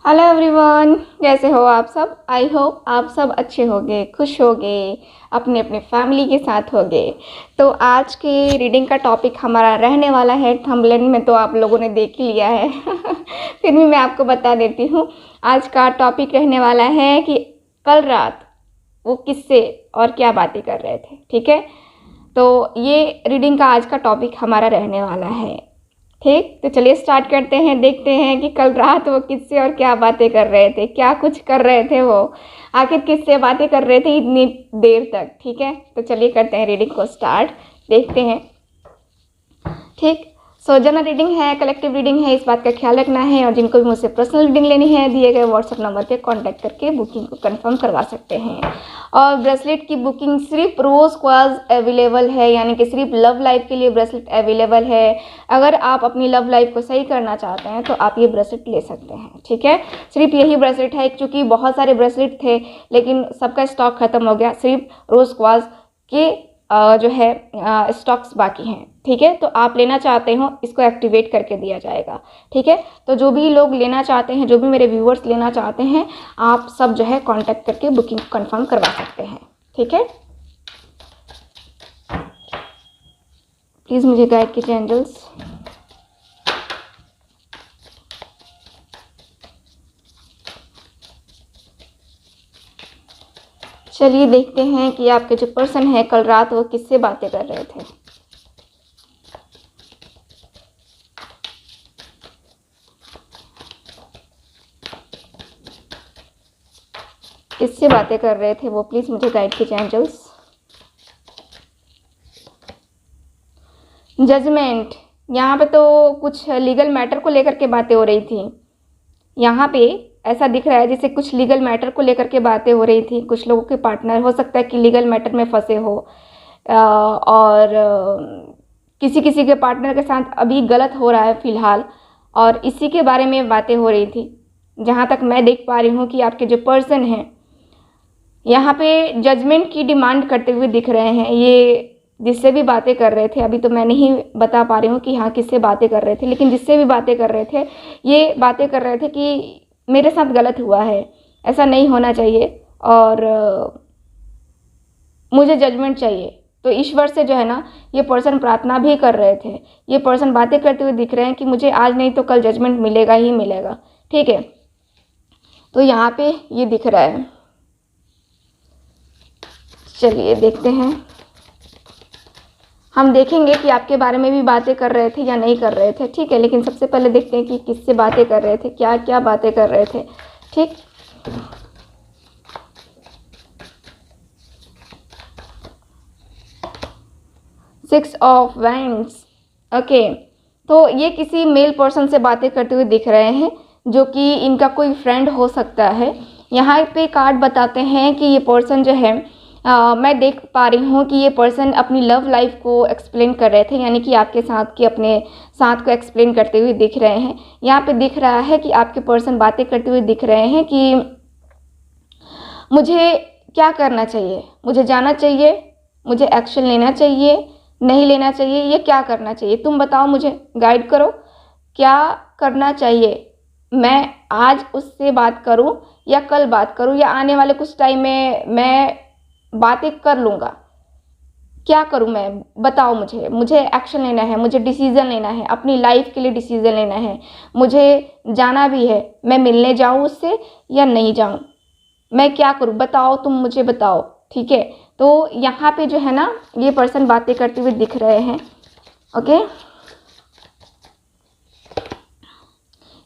Hello everyone, कैसे हो आप सब। आई होप आप सब अच्छे होंगे, खुश होंगे, अपने अपने फैमिली के साथ होंगे। तो आज की रीडिंग का टॉपिक हमारा रहने वाला है, थंबनेल में तो आप लोगों ने देख ही लिया है फिर भी मैं आपको बता देती हूँ। आज का टॉपिक रहने वाला है कि कल रात वो किससे और क्या बातें कर रहे थे। ठीक है, तो ये रीडिंग का आज का टॉपिक हमारा रहने वाला है। ठीक, तो चलिए स्टार्ट करते हैं। देखते हैं कि कल रात वो किससे और क्या बातें कर रहे थे, क्या कुछ कर रहे थे वो, आखिर किससे बातें कर रहे थे इतनी देर तक। ठीक है, तो चलिए करते हैं रीडिंग को स्टार्ट, देखते हैं। ठीक, सो जनरल रीडिंग है, कलेक्टिव रीडिंग है, इस बात का ख्याल रखना है। और जिनको भी मुझसे पर्सनल रीडिंग लेनी है, दिए गए व्हाट्सएप नंबर पे कांटेक्ट करके बुकिंग को कंफर्म करवा सकते हैं। और ब्रेसलेट की बुकिंग सिर्फ रोज़ क्वाज अवेलेबल है, यानी कि सिर्फ लव लाइफ के लिए ब्रेसलेट अवेलेबल है। अगर आप अपनी लव लाइफ को सही करना चाहते हैं तो आप ये ब्रेसलेट ले सकते हैं। ठीक है, सिर्फ यही ब्रेसलेट है, क्योंकि बहुत सारे ब्रेसलेट थे लेकिन सबका स्टॉक खत्म हो गया। सिर्फ रोज़ क्वाज के जो है स्टॉक्स बाकी हैं। ठीक है, तो आप लेना चाहते हो इसको एक्टिवेट करके दिया जाएगा। ठीक है, तो जो भी लोग लेना चाहते हैं, जो भी मेरे व्यूअर्स लेना चाहते हैं, आप सब जो है कांटेक्ट करके बुकिंग कंफर्म करवा सकते हैं। ठीक है, प्लीज़ मुझे गाइड कीजिए एंजल्स। चलिए देखते हैं कि आपके जो पर्सन है कल रात वो किससे बातें कर रहे थे। किससे बातें कर रहे थे वो, प्लीज़ मुझे गाइड कीजिए एंजल्स। जजमेंट, यहाँ पे तो कुछ लीगल मैटर को लेकर के बातें हो रही थी। यहाँ पे ऐसा दिख रहा है जैसे कुछ लीगल मैटर को लेकर के बातें हो रही थी। कुछ लोगों के पार्टनर हो सकता है कि लीगल मैटर में फंसे हो, और किसी किसी के पार्टनर के साथ अभी गलत हो रहा है फ़िलहाल, और इसी के बारे में बातें हो रही थी। जहाँ तक मैं देख पा रही हूँ कि आपके जो पर्सन हैं यहाँ पे जजमेंट की डिमांड करते हुए दिख रहे हैं। ये जिससे भी बातें कर रहे थे, अभी तो मैं नहीं बता पा रही हूँ कि हाँ किससे बातें कर रहे थे, लेकिन जिससे भी बातें कर रहे थे ये बातें कर रहे थे कि मेरे साथ गलत हुआ है, ऐसा नहीं होना चाहिए, और मुझे जजमेंट चाहिए। तो ईश्वर से जो है ना, ये पर्सन प्रार्थना भी कर रहे थे। ये पर्सन बातें करते हुए दिख रहे हैं कि मुझे आज नहीं तो कल जजमेंट मिलेगा ही मिलेगा। ठीक है, तो यहाँ पे ये दिख रहा है। चलिए देखते हैं, हम देखेंगे कि आपके बारे में भी बातें कर रहे थे या नहीं कर रहे थे। ठीक है, लेकिन सबसे पहले देखते हैं कि किससे बातें कर रहे थे, क्या क्या बातें कर रहे थे। ठीक, सिक्स ऑफ वैंड्स। ओके, तो ये किसी मेल पर्सन से बातें करते हुए दिख रहे हैं, जो कि इनका कोई फ्रेंड हो सकता है। यहाँ पे कार्ड बताते हैं कि ये पर्सन जो है, मैं देख पा रही हूँ कि ये पर्सन अपनी लव लाइफ को एक्सप्लेन कर रहे थे, यानी कि आपके साथ की अपने साथ को एक्सप्लेन करते हुए दिख रहे हैं। यहाँ पे दिख रहा है कि आपके पर्सन बातें करते हुए दिख रहे हैं कि मुझे क्या करना चाहिए, मुझे जाना चाहिए, मुझे एक्शन लेना चाहिए, नहीं लेना चाहिए, ये क्या करना चाहिए, तुम बताओ, मुझे गाइड करो, क्या करना चाहिए। मैं आज उससे बात करूं या कल बात करूं या आने वाले कुछ टाइम में मैं बातें कर लूँगा, क्या करूँ मैं, बताओ मुझे। मुझे एक्शन लेना है, मुझे डिसीज़न लेना है, अपनी लाइफ के लिए डिसीज़न लेना है, मुझे जाना भी है। मैं मिलने जाऊँ उससे या नहीं जाऊँ, मैं क्या करूँ, बताओ, तुम मुझे बताओ। ठीक है, तो यहाँ पे जो है ना, ये पर्सन बातें करते हुए दिख रहे हैं। ओके,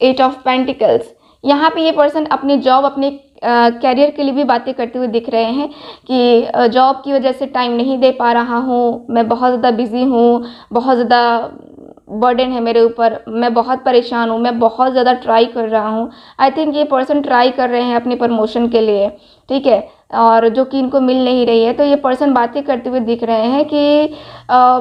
एट ऑफ पेंटिकल्स, यहाँ पे ये पर्सन अपनी जॉब, अपने कैरियर के लिए भी बातें करते हुए दिख रहे हैं कि जॉब की वजह से टाइम नहीं दे पा रहा हूँ, मैं बहुत ज़्यादा बिज़ी हूँ, बहुत ज़्यादा बर्डन है मेरे ऊपर, मैं बहुत परेशान हूँ, मैं बहुत ज़्यादा ट्राई कर रहा हूँ। आई थिंक ये पर्सन ट्राई कर रहे हैं अपने प्रमोशन के लिए। ठीक है, और जो कि इनको मिल नहीं रही है। तो ये पर्सन बातें करते हुए दिख रहे हैं कि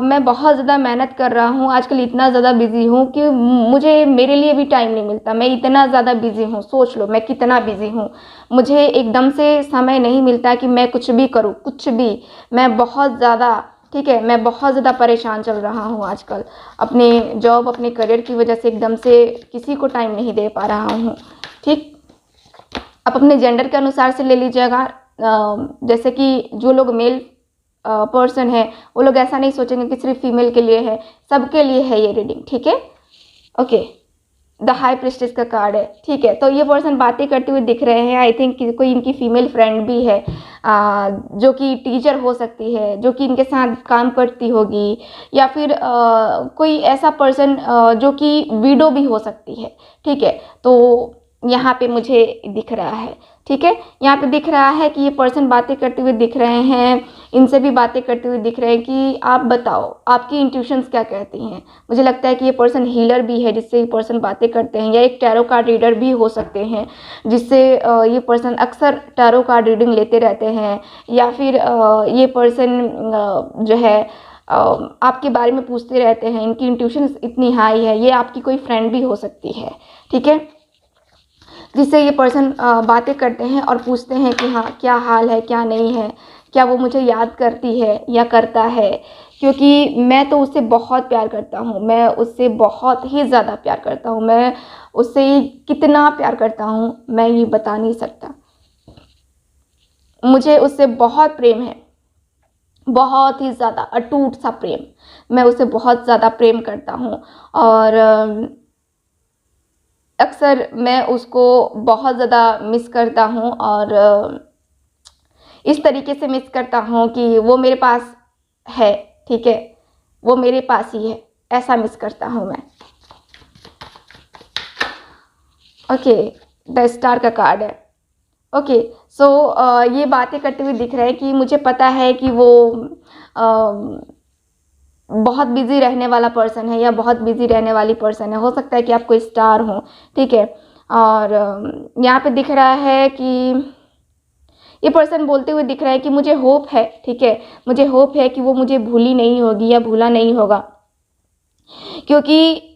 मैं बहुत ज़्यादा मेहनत कर रहा हूँ, आजकल इतना ज़्यादा बिज़ी हूँ कि मुझे मेरे लिए भी टाइम नहीं मिलता, मैं इतना ज़्यादा बिज़ी हूँ, सोच लो मैं कितना बिज़ी हूँ, मुझे एकदम से समय नहीं मिलता कि मैं कुछ भी करूँ, कुछ भी। मैं बहुत ज़्यादा, ठीक है, मैं बहुत ज़्यादा परेशान चल रहा हूँ आजकल, अपने जॉब, अपने करियर की वजह से एकदम से किसी को टाइम नहीं दे पा रहा हूँ। ठीक, आप अपने जेंडर के अनुसार से ले लीजिएगा। जैसे कि जो लोग मेल पर्सन है वो लोग ऐसा नहीं सोचेंगे कि सिर्फ फीमेल के लिए है, सबके लिए है ये रीडिंग, ठीक है। ओके, द हाई प्रिस्टेस का कार्ड है, ठीक है। तो ये पर्सन बातें करते हुए दिख रहे हैं। आई थिंक कोई इनकी फीमेल फ्रेंड भी है, जो कि टीचर हो सकती है, जो कि इनके साथ काम करती होगी, या फिर कोई ऐसा पर्सन जो कि विडो भी हो सकती है, ठीक है। तो यहाँ पे मुझे दिख रहा है, ठीक है। यहाँ पे दिख रहा है कि ये पर्सन बातें करते हुए दिख रहे हैं, इनसे भी बातें करते हुए दिख रहे हैं कि आप बताओ आपकी इंट्यूशंस क्या कहती हैं। मुझे लगता है कि ये पर्सन हीलर भी है जिससे ये पर्सन बातें करते हैं, या एक टैरो कार्ड रीडर भी हो सकते हैं जिससे ये पर्सन अक्सर टैरो कार्ड रीडिंग लेते रहते हैं, या फिर ये पर्सन जो है आपके बारे में पूछते रहते हैं। इनकी इंट्यूशंस इतनी हाई है। ये आपकी कोई फ्रेंड भी हो सकती है, ठीक है, जिससे ये पर्सन बातें करते हैं और पूछते हैं कि हाँ क्या हाल है, क्या नहीं है, क्या वो मुझे याद करती है या करता है, क्योंकि मैं तो उससे बहुत प्यार करता हूँ, मैं उससे बहुत ही ज़्यादा प्यार करता हूँ। मैं उससे कितना प्यार करता हूँ मैं ये बता नहीं सकता। मुझे उससे बहुत प्रेम है, बहुत ही ज़्यादा अटूट सा प्रेम। मैं उसे बहुत ज़्यादा प्रेम करता हूँ, और अक्सर मैं उसको बहुत ज़्यादा मिस करता हूँ, और इस तरीके से मिस करता हूँ कि वो मेरे पास है, ठीक है, वो मेरे पास ही है, ऐसा मिस करता हूँ मैं। ओके, द स्टार का कार्ड है। ओके, सो ये बातें करते हुए दिख रहा है कि मुझे पता है कि वो बहुत बिजी रहने वाला पर्सन है या बहुत बिजी रहने वाली पर्सन है। हो सकता है कि आप कोई स्टार हो, ठीक है। और यहाँ पे दिख रहा है कि ये पर्सन बोलते हुए दिख रहा है कि मुझे होप है, ठीक है, मुझे होप है कि वो मुझे भूली नहीं होगी या भूला नहीं होगा, क्योंकि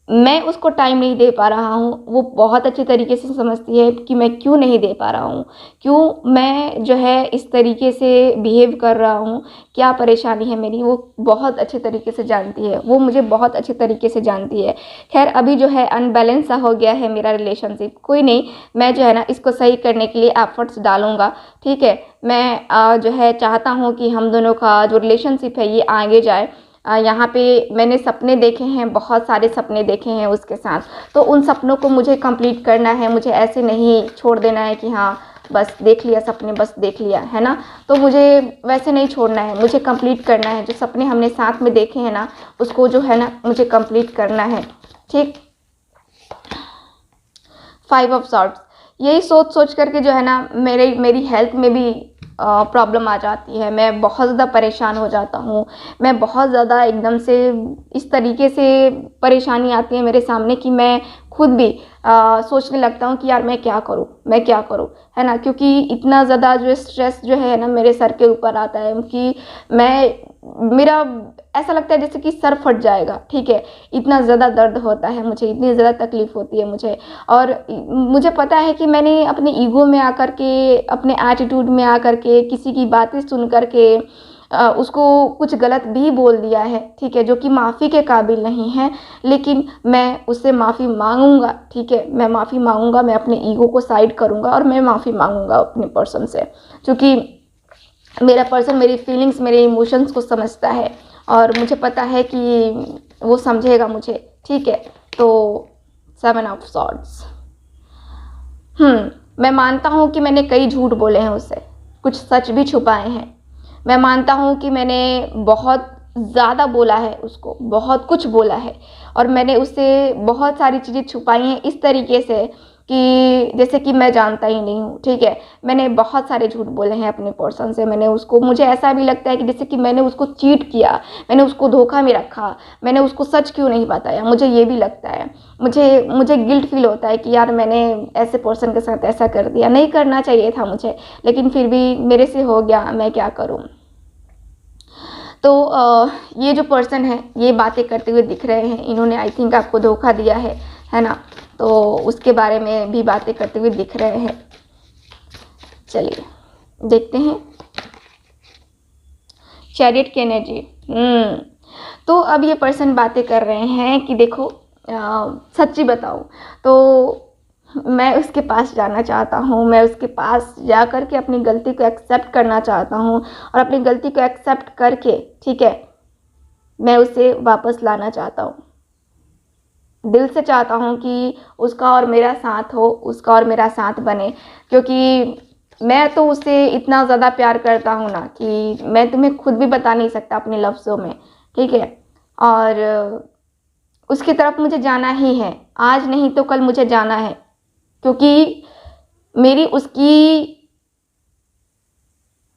मैं उसको टाइम नहीं दे पा रहा हूँ। वो बहुत अच्छे तरीके से समझती है कि मैं क्यों नहीं दे पा रहा हूँ, क्यों मैं जो है इस तरीके से बिहेव कर रहा हूँ, क्या परेशानी है मेरी, वो बहुत अच्छे तरीके से जानती है। वो मुझे बहुत अच्छे तरीके से जानती है। खैर अभी जो है अनबैलेंस सा हो गया है मेरा रिलेशनशिप, कोई नहीं, मैं जो है ना इसको सही करने के लिए एफर्ट्स डालूँगा, ठीक है। मैं जो है चाहता हूँ कि हम दोनों का जो रिलेशनशिप है ये आगे जाए। यहाँ पे मैंने सपने देखे हैं, बहुत सारे सपने देखे हैं उसके साथ, तो उन सपनों को मुझे कंप्लीट करना है। मुझे ऐसे नहीं छोड़ देना है कि हाँ बस देख लिया सपने, बस देख लिया, है ना। तो मुझे वैसे नहीं छोड़ना है, मुझे कंप्लीट करना है। जो सपने हमने साथ में देखे हैं ना, उसको जो है ना मुझे कंप्लीट करना है, ठीक। 5 ऑफ सॉर्ड्स, यही सोच सोच करके जो है ना मेरी हेल्थ में भी प्रॉब्लम आ जाती है। मैं बहुत ज़्यादा परेशान हो जाता हूँ। मैं बहुत ज़्यादा एकदम से इस तरीके से परेशानी आती है मेरे सामने कि मैं खुद भी सोचने लगता हूँ कि यार मैं क्या करूँ, मैं क्या करूँ, है ना। क्योंकि इतना ज़्यादा जो स्ट्रेस जो है ना मेरे सर के ऊपर आता है कि मेरा ऐसा लगता है जैसे कि सर फट जाएगा, ठीक है। इतना ज़्यादा दर्द होता है मुझे, इतनी ज़्यादा तकलीफ़ होती है मुझे। और मुझे पता है कि मैंने अपने ईगो में आकर के, अपने एटीट्यूड में आकर के, किसी की बातें सुन कर के उसको कुछ गलत भी बोल दिया है, ठीक है, जो कि माफ़ी के काबिल नहीं है। लेकिन मैं उससे माफ़ी मांगूंगा, ठीक है, मैं माफ़ी मांगूंगा, मैं अपने ईगो को साइड करूंगा और मैं माफ़ी मांगूंगा अपने पर्सन से, क्योंकि मेरा पर्सन मेरी फीलिंग्स, मेरे इमोशंस को समझता है और मुझे पता है कि वो समझेगा मुझे, ठीक है। तो 7 ऑफ सॉर्ड्स, मैं मानता हूँ कि मैंने कई झूठ बोले हैं उससे, कुछ सच भी छुपाए हैं। मैं मानता हूँ कि मैंने बहुत ज़्यादा बोला है उसको, बहुत कुछ बोला है, और मैंने उससे बहुत सारी चीज़ें छुपाई हैं इस तरीके से कि जैसे कि मैं जानता ही नहीं हूँ, ठीक है। मैंने बहुत सारे झूठ बोले हैं अपने पर्सन से। मैंने उसको, मुझे ऐसा भी लगता है कि जैसे कि मैंने उसको चीट किया, मैंने उसको धोखा में रखा, मैंने उसको सच क्यों नहीं बताया। मुझे ये भी लगता है, मुझे गिल्ट फील होता है कि यार मैंने ऐसे पर्सन के साथ ऐसा कर दिया, नहीं करना चाहिए था मुझे, लेकिन फिर भी मेरे से हो गया, मैं क्या करूँ। तो ये जो पर्सन है ये बातें करते हुए दिख रहे हैं, इन्होंने आई थिंक आपको धोखा दिया है ना। तो उसके बारे में भी बातें करते हुए दिख रहे हैं। चलिए देखते हैं चैरियट की एनर्जी। तो अब ये पर्सन बातें कर रहे हैं कि देखो सच्ची बताऊं तो मैं उसके पास जाना चाहता हूँ, मैं उसके पास जा कर के अपनी गलती को एक्सेप्ट करना चाहता हूँ और अपनी गलती को एक्सेप्ट करके, ठीक है, मैं उसे वापस लाना चाहता हूँ। दिल से चाहता हूँ कि उसका और मेरा साथ हो, उसका और मेरा साथ बने, क्योंकि मैं तो उसे इतना ज़्यादा प्यार करता हूँ ना कि मैं तुम्हें खुद भी बता नहीं सकता अपने लफ्ज़ों में, ठीक है। और उसकी तरफ मुझे जाना ही है, आज नहीं तो कल मुझे जाना है, क्योंकि मेरी उसकी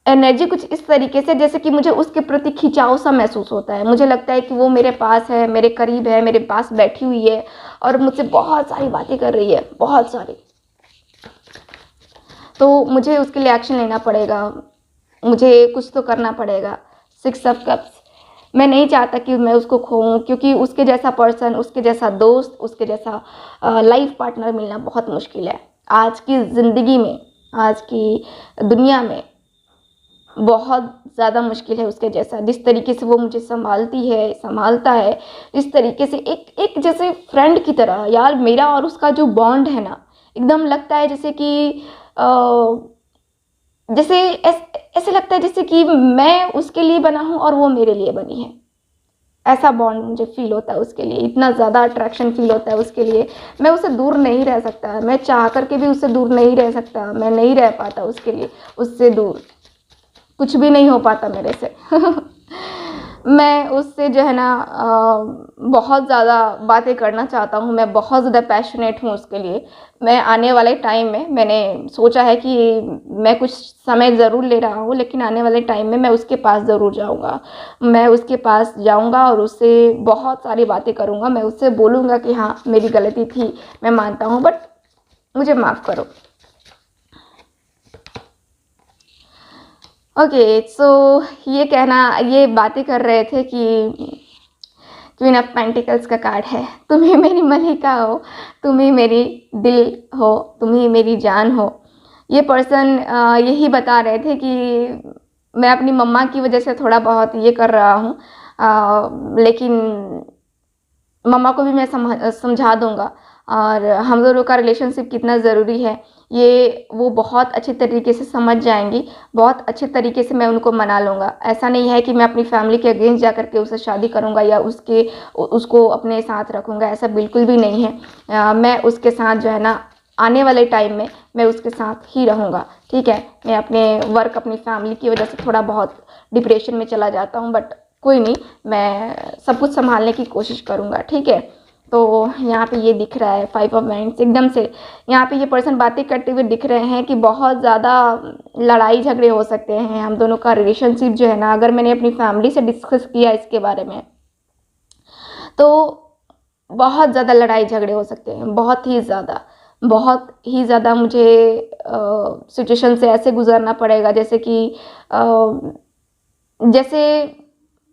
एनर्जी कुछ इस तरीके से जैसे कि मुझे उसके प्रति खिंचाव सा महसूस होता है। मुझे लगता है कि वो मेरे पास है, मेरे करीब है, मेरे पास बैठी हुई है और मुझसे बहुत सारी बातें कर रही है, बहुत सारी। तो मुझे उसके लिए एक्शन लेना पड़ेगा, मुझे कुछ तो करना पड़ेगा। 6 ऑफ कप्स, मैं नहीं चाहता कि मैं उसको खोऊं, क्योंकि उसके जैसा पर्सन, उसके जैसा दोस्त, उसके जैसा लाइफ पार्टनर मिलना बहुत मुश्किल है आज की ज़िंदगी में, आज की दुनिया में बहुत ज़्यादा मुश्किल है उसके जैसा। जिस तरीके से वो मुझे संभालती है, संभालता है, इस तरीके से एक जैसे फ्रेंड की तरह। यार मेरा और उसका जो बॉन्ड है ना, एकदम लगता है जैसे कि जैसे ऐसे लगता है जैसे कि मैं उसके लिए बना हूँ और वो मेरे लिए बनी है। ऐसा बॉन्ड मुझे फील होता है उसके लिए, इतना ज़्यादा अट्रैक्शन फील होता है उसके लिए। मैं उससे दूर नहीं रह सकता, मैं चाह करके भी उससे दूर नहीं रह सकता, मैं नहीं रह पाता उसके लिए, उससे दूर कुछ भी नहीं हो पाता मेरे से। मैं उससे जो है ना बहुत ज़्यादा बातें करना चाहता हूँ, मैं बहुत ज़्यादा पैशनेट हूँ उसके लिए। मैं आने वाले टाइम में मैंने सोचा है कि मैं कुछ समय ज़रूर ले रहा हूँ, लेकिन आने वाले टाइम में मैं उसके पास ज़रूर जाऊँगा। मैं उसके पास जाऊँगा और उससे बहुत सारी बातें करूँगा। मैं उससे बोलूँगा कि हाँ मेरी गलती थी, मैं मानता हूँ, बट मुझे माफ़ करो। ओके, सो ये बातें कर रहे थे कि क्वीन ऑफ पेंटिकल्स का कार्ड है, तुम ही मेरी मलिका हो, तुम ही मेरी दिल हो, तुम ही मेरी जान हो। ये पर्सन यही बता रहे थे कि मैं अपनी मम्मा की वजह से थोड़ा बहुत ये कर रहा हूँ, लेकिन मम्मा को भी मैं समझा दूँगा और हम दोनों का रिलेशनशिप कितना ज़रूरी है ये वो बहुत अच्छे तरीके से समझ जाएंगी। बहुत अच्छे तरीके से मैं उनको मना लूँगा। ऐसा नहीं है कि मैं अपनी फैमिली के अगेंस्ट जा कर के उससे शादी करूँगा या उसको अपने साथ रखूँगा, ऐसा बिल्कुल भी नहीं है। मैं उसके साथ जो है ना आने वाले टाइम में मैं उसके साथ ही रहूँगा, ठीक है। मैं अपने वर्क, अपनी फैमिली की वजह से थोड़ा बहुत डिप्रेशन में चला जाता हूँ, बट कोई नहीं, मैं सब कुछ संभालने की कोशिश करूँगा, ठीक है। तो यहाँ पे ये दिख रहा है 5 ऑफ वांड्स, एकदम से यहाँ पे ये पर्सन बातें करते हुए दिख रहे हैं कि बहुत ज़्यादा लड़ाई झगड़े हो सकते हैं हम दोनों का रिलेशनशिप जो है ना। अगर मैंने अपनी फैमिली से डिस्कस किया इसके बारे में तो बहुत ज़्यादा लड़ाई झगड़े हो सकते हैं, बहुत ही ज़्यादा मुझे सिचुएशन से ऐसे गुजरना पड़ेगा जैसे कि जैसे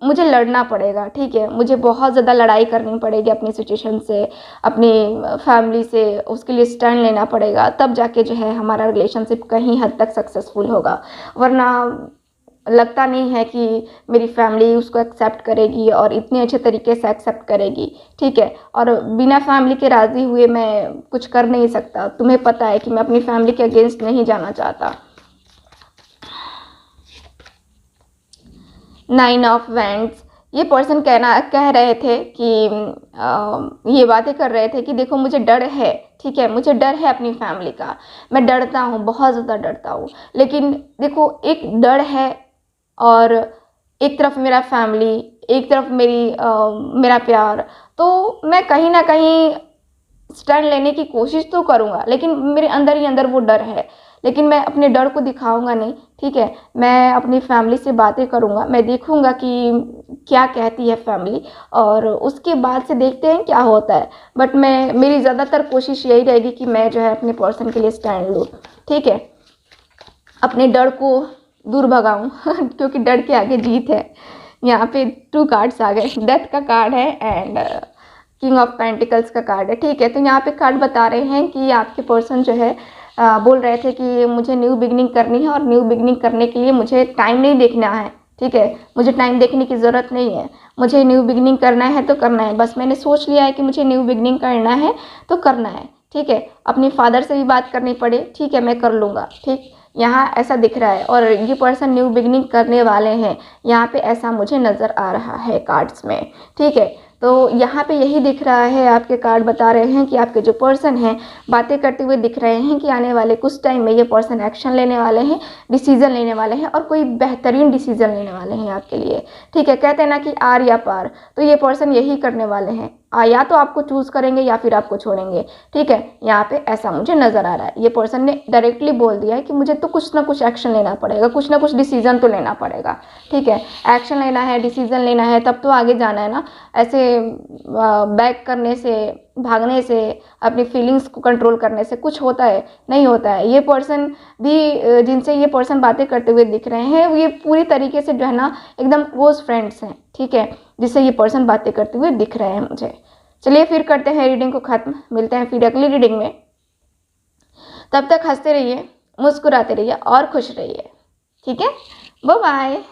मुझे लड़ना पड़ेगा, ठीक है। मुझे बहुत ज़्यादा लड़ाई करनी पड़ेगी अपनी सिचुएशन से, अपनी फैमिली से, उसके लिए स्टैंड लेना पड़ेगा, तब जाके जो है हमारा रिलेशनशिप कहीं हद तक सक्सेसफुल होगा। वरना लगता नहीं है कि मेरी फैमिली उसको एक्सेप्ट करेगी और इतने अच्छे तरीके से एक्सेप्ट करेगी, ठीक है। और बिना फैमिली के राज़ी हुए मैं कुछ कर नहीं सकता। तुम्हें पता है कि मैं अपनी फैमिली के अगेंस्ट नहीं जाना चाहता। 9 ऑफ वैंड्स, ये पर्सन कह रहे थे कि ये बातें कर रहे थे कि देखो मुझे डर है, ठीक है, मुझे डर है अपनी फैमिली का, मैं डरता हूँ, बहुत ज़्यादा डरता हूँ। लेकिन देखो एक डर है और एक तरफ मेरा फैमिली, एक तरफ मेरा प्यार, तो मैं कहीं ना कहीं स्टैंड लेने की कोशिश तो करूँगा, लेकिन मेरे अंदर ही अंदर वो डर है। लेकिन मैं अपने डर को दिखाऊंगा नहीं, ठीक है। मैं अपनी फैमिली से बातें करूँगा, मैं देखूँगा कि क्या कहती है फैमिली और उसके बाद से देखते हैं क्या होता है। बट मेरी ज़्यादातर कोशिश यही रहेगी कि मैं जो है अपने पर्सन के लिए स्टैंड लूँ, ठीक है, अपने डर को दूर भगाऊँ क्योंकि डर के आगे जीत है। यहाँ पे 2 कार्ड्स आ गए, डेथ का कार्ड है एंड किंग ऑफ पेंटिकल्स का कार्ड है, ठीक है। तो यहाँ पे कार्ड बता रहे हैं कि आपके पर्सन जो है बोल रहे थे कि मुझे न्यू बिगनिंग करनी है और न्यू बिगनिंग करने के लिए मुझे टाइम नहीं देखना है, ठीक है। मुझे टाइम देखने की ज़रूरत नहीं है, मुझे न्यू बिगनिंग करना है तो करना है, बस मैंने सोच लिया है कि मुझे न्यू बिगनिंग करना है तो करना है, ठीक है, अपने फादर से भी बात करनी पड़े, ठीक है, मैं कर लूँगा, ठीक। यहाँ ऐसा दिख रहा है और ये पर्सन न्यू बिगनिंग करने वाले हैं, यहाँ पे ऐसा मुझे नज़र आ रहा है कार्ड्स में, ठीक है। तो यहाँ पे यही दिख रहा है, आपके कार्ड बता रहे हैं कि आपके जो पर्सन हैं बातें करते हुए दिख रहे हैं कि आने वाले कुछ टाइम में ये पर्सन एक्शन लेने वाले हैं, डिसीजन लेने वाले हैं और कोई बेहतरीन डिसीजन लेने वाले हैं आपके लिए, ठीक है। कहते हैं ना कि आर या पार, तो ये पर्सन यही करने वाले हैं, या तो आपको चूज़ करेंगे या फिर आपको छोड़ेंगे, ठीक है। यहाँ पे ऐसा मुझे नज़र आ रहा है। ये पर्सन ने डायरेक्टली बोल दिया है कि मुझे तो कुछ ना कुछ एक्शन लेना पड़ेगा, कुछ ना कुछ डिसीजन तो लेना पड़ेगा, ठीक है। एक्शन लेना है, डिसीजन लेना है, तब तो आगे जाना है ना। ऐसे बैक करने से, भागने से, अपनी फीलिंग्स को कंट्रोल करने से कुछ होता है? नहीं होता है। ये पर्सन भी, जिनसे ये पर्सन बातें करते हुए दिख रहे हैं, ये पूरी तरीके से जो है ना एकदम क्लोज फ्रेंड्स हैं, ठीक है, जिससे ये पर्सन बातें करते हुए दिख रहे हैं मुझे। चलिए फिर करते हैं रीडिंग को ख़त्म, मिलते हैं फिर अगली रीडिंग में। तब तक हंसते रहिए, मुस्कुराते रहिए और खुश रहिए, ठीक है। Bye bye.